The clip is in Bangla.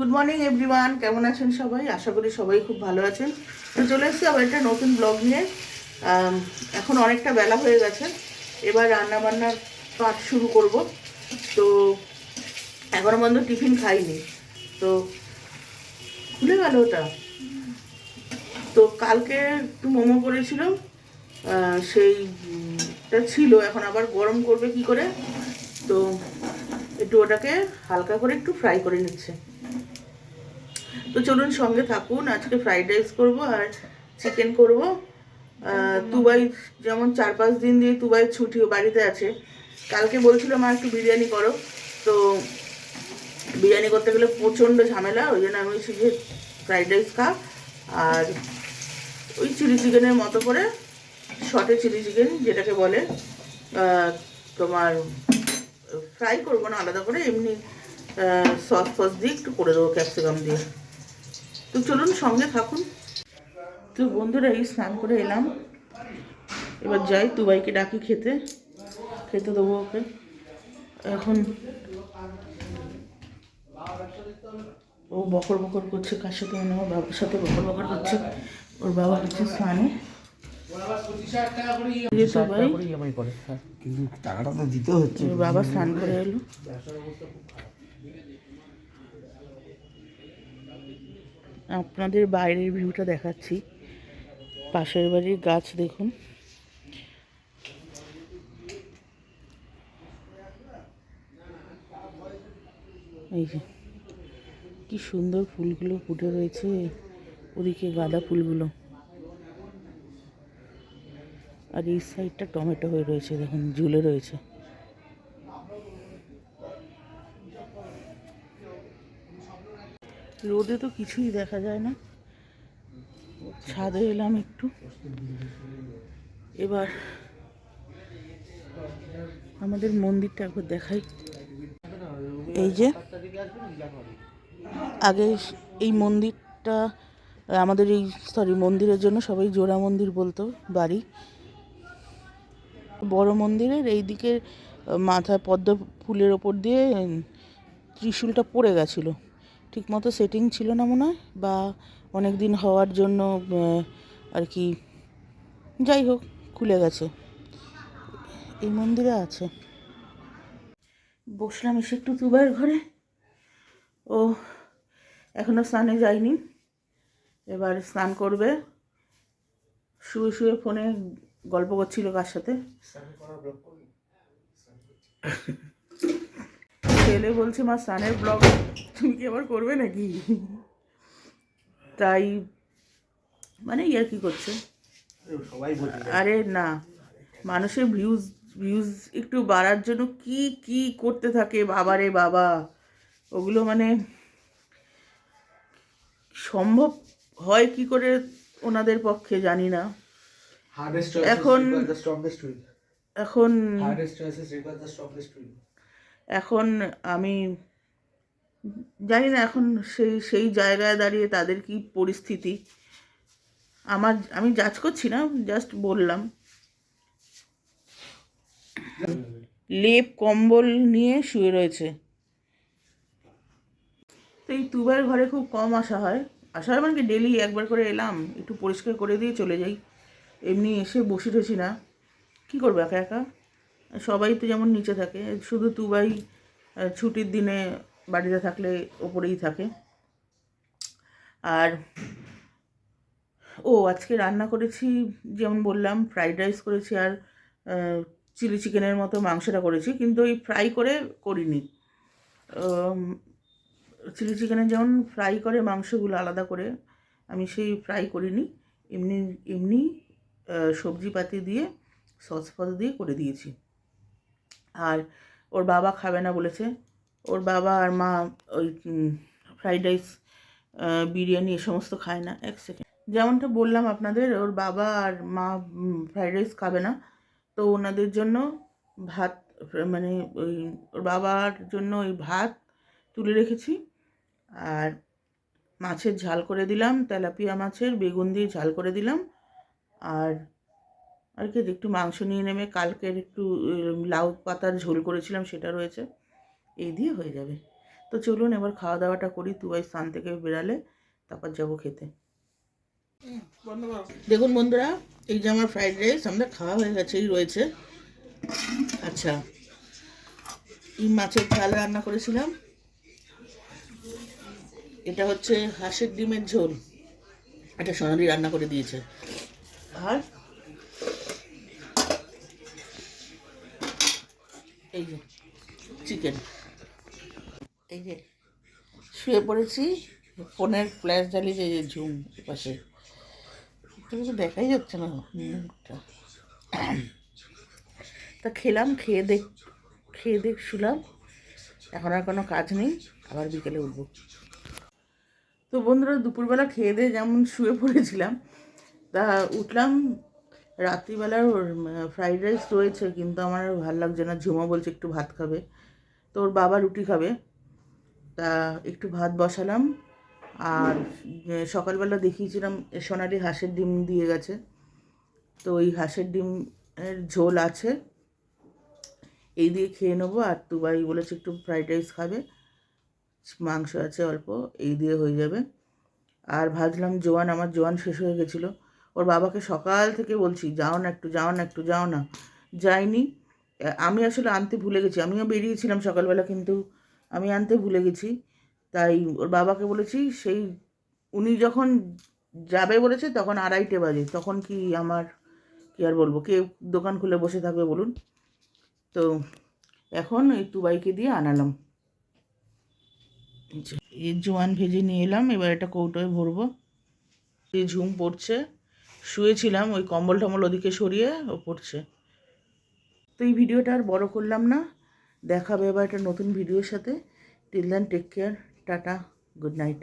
গুড মর্নিং এভরিওয়ান, কেমন আছেন সবাই? আশা করি সবাই খুব ভালো আছেন। তো চলে এসেছি আবার একটা নতুন ব্লগ নিয়ে। এখন অনেকটা বেলা হয়ে গেছে, এবার রান্নাবান্নার কাজ শুরু করব। তো এখনো পর্যন্ত টিফিন খাইনি, তো খুলে গেল ওটা। তো কালকে একটু মোমো করেছিল, সেইটা ছিল, এখন আবার গরম করবে কি করে। তো একটু ওটাকে হালকা করে একটু ফ্রাই করে নিচ্ছে। তো চলুন সঙ্গে থাকুন। আজকে ফ্রাইড রাইস করবো আর চিকেন করবো। তুবাই যেমন 4-5 দিন দিয়ে তুবাই ছুটিও বাড়িতে আছে। কালকে বলছিল মা একটু বিরিয়ানি করো, তো বিরিয়ানি করতে গেলে প্রচণ্ড ঝামেলা, ওই জন্য আমি শিখে ফ্রাইড রাইস আর ওই চিলি চিকেনের মতো করে শর্টে চিলি চিকেন যেটাকে বলে, তোমার ফ্রাই করবো না আলাদা করে, এমনি সস ফস দিয়ে একটু করে দেবো ক্যাপসিকাম দিয়ে। তো চলুন সঙ্গে থাকুন। তো বন্ধুরা, এই স্নান করে এলাম, এবার যাই তুবাইকে ডাকি খেতে দেবো ওকে। এখন ও বকর বকর করছে, কার সাথে মনে হয় বাবার সাথে বকর বকর করছে। ওর বাবা হচ্ছে স্নানে। কিন্তু টাকাটা তো দিতে হচ্ছে। ওর বাবা স্নান করে এলো। আপনাদের বাইরের ভিউটা দেখাচ্ছি, পাশের বাড়ির গাছ দেখুন। এই যে কি সুন্দর ফুলগুলো ফুটে রয়েছে, ওদিকে গাঁদা ফুলগুলো, আর এই সাইডটা টমেটো হয়ে রয়েছে, দেখুন ঝুলে রয়েছে। রোদে তো কিছুই দেখা যায় না, ছাদে এলাম একটু। এবার আমাদের মন্দিরটা একবার দেখাই। এই যে আগে এই মন্দিরটা আমাদের মন্দিরের জন্য সবাই জোড়া মন্দির বলতো বাড়ি। বড় মন্দিরের এই দিকের মাথায় পদ্ম ফুলের ওপর দিয়ে ত্রিশূলটা পড়ে গেছিলো, ঠিক মতো সেটিং ছিল না মনে হয়, বা অনেক দিন হওয়ার জন্য আর কি, যাই হোক খুলে গেছে। এই মন্দিরে আছে। বসলাম এসে একটু তুবার ঘরে। ও এখনো স্নানে যায়নি, এবার স্নান করবে। শুয়ে শুয়ে ফোনে গল্প করছিল কার সাথে। ছেলে বলছে মা স্নানের ব্লগ তুমি কি আবার করবে নাকি, তাই মানে ইয়ার কি করছে। আরে না, মানুষের ভিউজ ভিউজ একটু বাড়ার জন্য কি কি করতে থাকে বাবারে বাবা, ওগুলো মানে সম্ভব হয় কি করে ওনাদের পক্ষে জানি না। এখন এখন এখন আমি জানি না এখন সেই জায়গায় দাঁড়িয়ে তাদের কি পরিস্থিতি। আমি জাজ করছি না, জাস্ট বললাম। লেপ কম্বল নিয়ে শুয়ে রয়েছে। তো এই তুবার ঘরে খুব কম আসা হয় মানে কি ডেলি একবার করে এলাম, একটু পরিষ্কার করে দিয়ে চলে যাই, এমনি এসে বসে রয়েছি না। কী করবো একা একা, সবাই তো যেমন নিচে থাকে, শুধু তুবাই ছুটির দিনে বাড়িতে থাকলে ওপরেই থাকে। আর আজকে রান্না করেছি, যেমন বললাম ফ্রাইড রাইস করেছি, আর চিলি চিকেনের মতো মাংসটা করেছি, কিন্তু ওই ফ্রাই করে করিনি। চিলি চিকেনের যেমন ফ্রাই করে মাংসগুলো আলাদা করে, আমি সেই ফ্রাই করিনি, এমনি এমনি সবজিপাতি দিয়ে সস ফস দিয়ে করে দিয়েছি। আর ওর বাবা খাবে না বলেছে, ওর বাবা আর মা ওই ফ্রাইড রাইস বিরিয়ানি এ সমস্ত খায় না। এক সেকেন্ড, যেমনটা বললাম আপনাদের, ওর বাবা আর মা ফ্রাইড রাইস খাবে না, তো ওনাদের জন্য ভাত, মানে ওই ওর বাবার জন্য ওই ভাত তুলে রেখেছি, আর মাছের ঝাল করে দিলাম, তেলাপিয়া মাছের বেগুন দিয়ে ঝাল করে দিলাম, আর আর কি একটু মাংস নিয়ে নেমে কালকের একটু লাউ পাতার ঝোল করেছিলাম সেটা রয়েছে, এই দিয়ে হয়ে যাবে। তো চলুন এবার খাওয়া দাওয়াটা করি, তুই স্নান থেকে বেরালে তারপর যাবো খেতে। দেখুন বন্ধুরা, এই যে আমার ফ্রাইড রাইস আমরা খাওয়া হয়ে গেছে, এই রয়েছে। আচ্ছা, এই মাছের ঝাল রান্না করেছিলাম, এটা হচ্ছে হাঁসের ডিমের ঝোল, এটা সোনালি রান্না করে দিয়েছে। আর এই যে চিকেন, এই যে শুয়ে পড়েছি, ফোনের ফ্ল্যাশ জ্বালিয়ে যে ঝুম পাশে, তো দেখাই যাচ্ছে না মুখটা। তা খেলাম, খেয়ে দেখ শুলাম, এখন আর কোনো কাজ নেই, আবার বিকেলে উঠবো। তো বন্ধুরা, দুপুরবেলা খেয়ে দিয়ে যেমন শুয়ে পড়েছিলাম, তা উঠলাম রাত্রিবেলার ফ্রাইড রাইস রয়েছে, কিন্তু আমার আর ভালো লাগছে না। ঝুমা বলছে একটু ভাত খাবে, তো ওর বাবা রুটি খাবে, তা একটু ভাত বসালাম। আর সকালবেলা দেখিয়েছিলাম সোনালি হাঁসের ডিম দিয়ে গেছে, তো ওই হাঁসের ডিমের ঝোল আছে, এই দিয়ে খেয়ে নেবো। আর তুবাই বলেছে একটু ফ্রাইড রাইস খাবে, মাংস আছে অল্প, এই দিয়ে হয়ে যাবে। আর ভাজলাম জোয়ান, আমার জোয়ান শেষ হয়ে গেছিলো, ওর বাবাকে সকাল থেকে বলছি যাও না একটু, যাও না একটু, যাও না, যাইনি। আমি আসলে আনতে ভুলে গেছি, আমিও বেরিয়েছিলাম সকালবেলা, কিন্তু আমি আনতে ভুলে গেছি। তাই ওর বাবাকে বলেছি, সেই উনি যখন যাবে বলেছে তখন 2:30 বাজে, তখন কি আমার কি আর বলবো, কে দোকান খুলে বসে থাকবে বলুন। তো এখন এই তুবাইকে দিয়ে আনালাম, এই জোয়ান ভেজে নিয়ে এলাম, এবার এটা কৌটোয় ভরবো। এই ঝুম পড়ছে, শুয়েছিলাম, ওই কম্বল টম্বল ওদিকে সরিয়ে ও পড়ছে। তো এই ভিডিওটা আর বড় করলাম না, দেখাবে এবার একটা নতুন ভিডিওর সাথে। Till then take care, tata, good night.